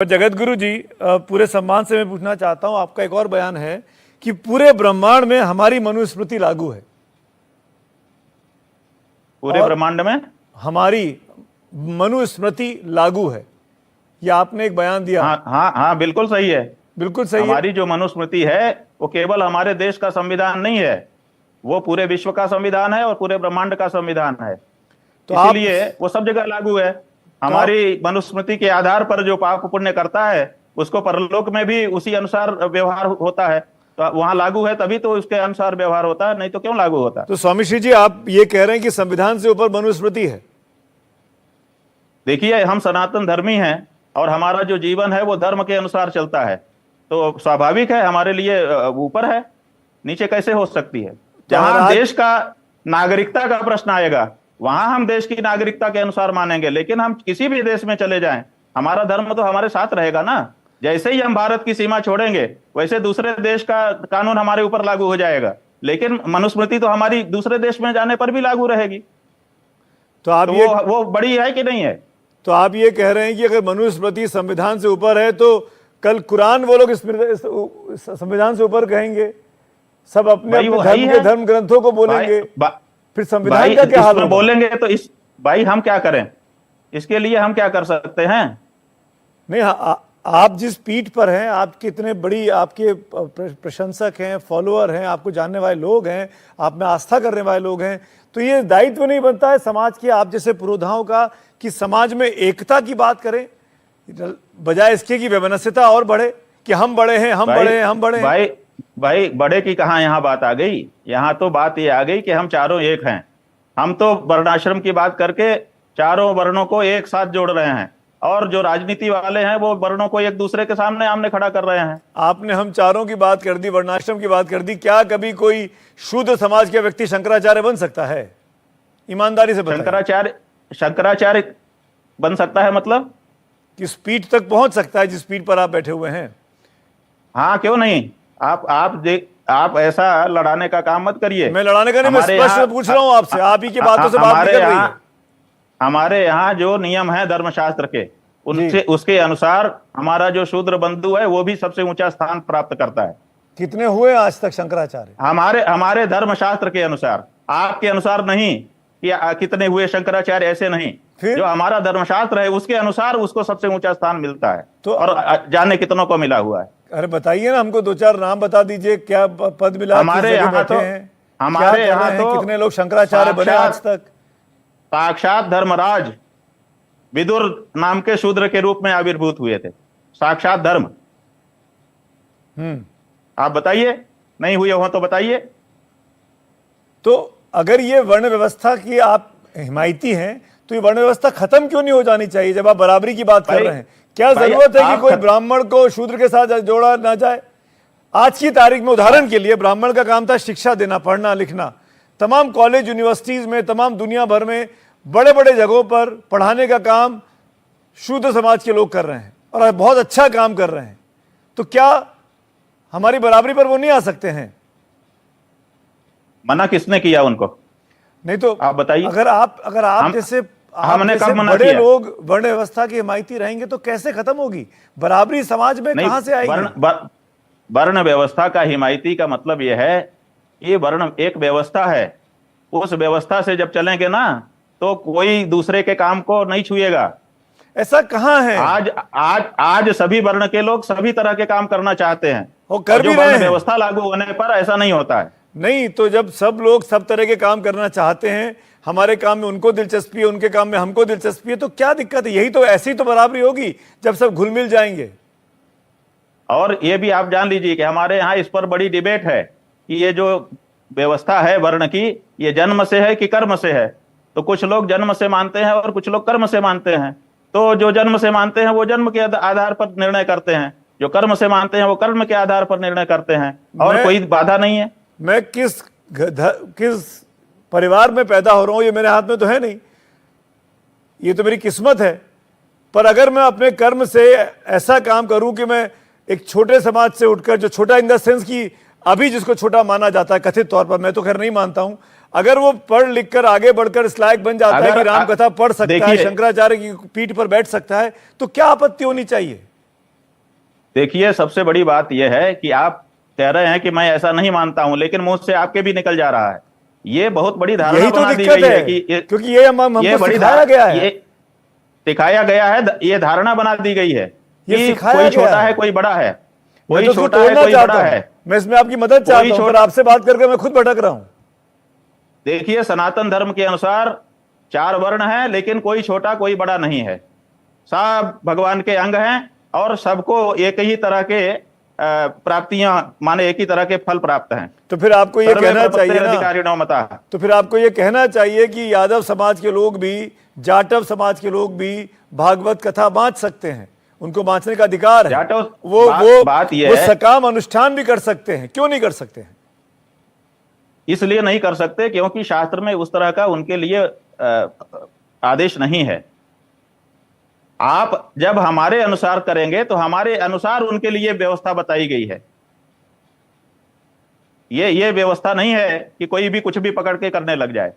जगत गुरु जी, पूरे सम्मान से मैं पूछना चाहता हूं, आपका एक और बयान है कि पूरे ब्रह्मांड में हमारी मनुस्मृति लागू है। पूरे ब्रह्मांड में हमारी मनुस्मृति लागू है, यह आपने एक बयान दिया। हाँ हाँ हाँ, बिल्कुल सही है। बिल्कुल सही है। हमारी जो मनुस्मृति है वो केवल हमारे देश का संविधान नहीं है, वो पूरे विश्व का संविधान है और पूरे ब्रह्मांड का संविधान है। तो इसीलिए वो सब जगह लागू है। हमारी मनुस्मृति के आधार पर जो पाप पुण्य करता है उसको परलोक में भी उसी अनुसार व्यवहार होता है। तो वहां लागू है तभी तो उसके अनुसार व्यवहार होता है, नहीं तो क्यों लागू होता। तो स्वामी श्री जी, आप ये कह रहे हैं कि संविधान से ऊपर मनुस्मृति है? देखिए, हम सनातन धर्मी हैं और हमारा जो जीवन है वो धर्म के अनुसार चलता है, तो स्वाभाविक है हमारे लिए ऊपर है, नीचे कैसे हो सकती है। जहां देश का नागरिकता का प्रश्न आएगा वहां हम देश की नागरिकता के अनुसार मानेंगे, लेकिन हम किसी भी देश में चले जाएं हमारा धर्म तो हमारे साथ रहेगा ना। जैसे ही हम भारत की सीमा छोड़ेंगे वैसे दूसरे देश का कानून हमारे ऊपर लागू हो जाएगा, लेकिन मनुस्मृति तो हमारी दूसरे देश में जाने पर भी लागू रहेगी। तो आप वो बड़ी है कि नहीं है? तो आप ये कह रहे हैं कि अगर मनुस्मृति संविधान से ऊपर है तो कल कुरान वो लोग संविधान से ऊपर कहेंगे, सब अपने धर्म ग्रंथों को बोलेंगे, फिर संविधान का क्या हाल होगा? बोलेंगे तो इस भाई हम क्या करें, इसके लिए हम क्या कर सकते हैं? नहीं, आप जिस पीठ पर हैं, आप कितने बड़ी आपके प्रशंसक हैं, फॉलोअर हैं, आपको जानने वाले लोग हैं, आप में आस्था करने वाले लोग हैं, तो ये दायित्व नहीं बनता है समाज के, आप जैसे पुरोधाओं का, कि समाज में एकता की बात करें बजाय इसके कि वैमनस्यता और बढ़े कि हम बड़े हैं, हम बड़े हैं, हम बड़े हैं। भाई बड़े की कहां यहां बात आ गई? यहां तो बात ये आ गई कि हम चारों एक हैं। हम तो वर्णाश्रम की बात करके चारों वर्णों को एक साथ जोड़ रहे हैं, और जो राजनीति वाले हैं वो वर्णों को एक दूसरे के सामने आमने खड़ा कर रहे हैं। आपने हम चारों की बात कर दी, वर्णाश्रम की बात कर दी, क्या कभी कोई शूद्र समाज के व्यक्ति शंकराचार्य बन सकता है? ईमानदारी से बताइए। शंकराचार्य बन सकता है मतलब? किस पीठ तक पहुंच सकता है जिस पीठ पर आप बैठे हुए हैं? हाँ, क्यों नहीं। आप ऐसा लड़ाने का काम मत करिए। मैं लड़ाने का नहीं, मैं स्पष्ट पूछ रहा हूं आपसे, आप ही की बातों से बात नहीं कर रही है। हमारे यहाँ जो नियम है धर्मशास्त्र के, उनसे उसके अनुसार हमारा जो शूद्र बंधु है वो भी सबसे ऊंचा स्थान प्राप्त करता है। कितने हुए आज तक शंकराचार्य? हमारे धर्मशास्त्र के अनुसार, आपके अनुसार नहीं कि कितने हुए शंकराचार्य, ऐसे नहीं। जो हमारा धर्मशास्त्र है उसके अनुसार उसको सबसे ऊंचा स्थान मिलता है। तो और जाने कितनों को मिला हुआ है। अरे बताइए ना, हमको दो चार नाम बता दीजिए, क्या पद मिला? हमारे यहाँ तो कितने लोग शंकराचार्य बने आज तक? साक्षात धर्मराज विदुर नाम के शूद्र के रूप में आविर्भूत हुए थे, साक्षात धर्म। आप बताइए, नहीं हुए हो तो बताइए। तो अगर ये वर्ण व्यवस्था की आप हिमायती हैं तो ये वर्ण व्यवस्था खत्म क्यों नहीं हो जानी चाहिए? जब आप बराबरी की बात कर रहे हैं, क्या जरूरत है कि कोई ब्राह्मण को शूद्र के साथ जोड़ा ना जाए? आज की तारीख में उदाहरण के लिए ब्राह्मण का काम था शिक्षा देना, पढ़ना लिखना। तमाम कॉलेज यूनिवर्सिटीज में, तमाम दुनिया भर में बड़े बड़े जगहों पर पढ़ाने का काम शूद्र समाज के लोग कर रहे हैं और बहुत अच्छा काम कर रहे हैं। तो क्या हमारी बराबरी पर वो नहीं आ सकते हैं? मना किसने किया उनको? नहीं तो आप बताइए। अगर आप जैसे बड़े लोग वर्ण व्यवस्था की हिमायती रहेंगे तो कैसे खत्म होगी बराबरी? समाज में कहां से आएगी? वर्ण व्यवस्था का हिमायती का मतलब यह है, ये वर्ण एक व्यवस्था है, उस व्यवस्था से जब चलेंगे ना तो कोई दूसरे के काम को नहीं छुएगा। ऐसा कहां है? आज सभी वर्ण के लोग सभी तरह के काम करना चाहते हैं, वो कर भी रहे हैं। व्यवस्था लागू होने पर ऐसा नहीं होता है। नहीं तो जब सब लोग सब तरह के काम करना चाहते हैं, हमारे काम में उनको दिलचस्पी है, उनके काम में हमको दिलचस्पी है, तो क्या दिक्कत है? यही तो, ऐसी तो बराबरी होगी जब सब घुल मिल जाएंगे। और ये भी आप जान लीजिए कि हमारे यहाँ इस पर बड़ी डिबेट है कि ये जो व्यवस्था है वर्ण की, ये जन्म से है कि कर्म से है। तो कुछ लोग जन्म से मानते हैं और कुछ लोग कर्म से मानते हैं। तो जो जन्म से मानते हैं वो जन्म के आधार पर निर्णय करते हैं, जो कर्म से मानते हैं वो कर्म के आधार पर निर्णय करते हैं, और कोई बाधा नहीं है। मैं किस परिवार में पैदा हो रहा हूं ये मेरे हाथ में तो है नहीं, ये तो मेरी किस्मत है। पर अगर मैं अपने कर्म से ऐसा काम करूं कि मैं एक छोटे समाज से उठकर, जो छोटा इन द सेंस की अभी जिसको छोटा माना जाता है कथित तौर पर, मैं तो खैर नहीं मानता हूं, अगर वो पढ़ लिख कर आगे बढ़कर इस लायक बन जाता है कि राम कथा पढ़ सकता है, शंकराचार्य की पीठ पर बैठ सकता है, तो क्या आपत्ति होनी चाहिए? देखिए, सबसे बड़ी बात यह है कि आप कह रहे हैं कि मैं ऐसा नहीं मानता हूं, लेकिन मुंह से आपके भी निकल जा रहा है। ये बहुत बड़ी धारणा यही तो बना दी दिक्कत गई है, है कि क्योंकि ये हमको सिखाया गया है। ये सिखाया गया है, ये धारणा बना दी गई है ये कि सिखाया कोई गया छोटा है है, कोई बड़ा है, मैं कोई तो उसको छोटा है तोड़ना कोई चाहता बड़ा हूं। है। मैं इसमें आपकी मदद चाहता हूं, पर आपसे बात करके मैं खुद भटक रहा हूं। देखिए, सनातन धर्म के अनुसार 4 वर्ण हैं, लेकिन कोई छोटा कोई बड़ा नहीं है। सब भगवान के अंग हैं और सबको एक ही तरह के प्राप्तियां, माने एक ही तरह के फल प्राप्त हैं। तो फिर आपको ये कहना चाहिए ना, अधिकारिणो मता, तो फिर आपको ये कहना चाहिए कि यादव समाज के लोग भी, जाटव समाज के लोग भी भागवत कथा बांच सकते हैं, उनको बांचने का अधिकार है। जाटव बात ये है, सकाम अनुष्ठान भी कर सकते हैं, क्यों नहीं कर सकते हैं? इसलिए नहीं कर सकते क्योंकि शास्त्र में उस तरह का उनके लिए आदेश नहीं है। आप जब हमारे अनुसार करेंगे तो हमारे अनुसार उनके लिए व्यवस्था बताई गई है। ये व्यवस्था नहीं है कि कोई भी कुछ भी पकड़ के करने लग जाए।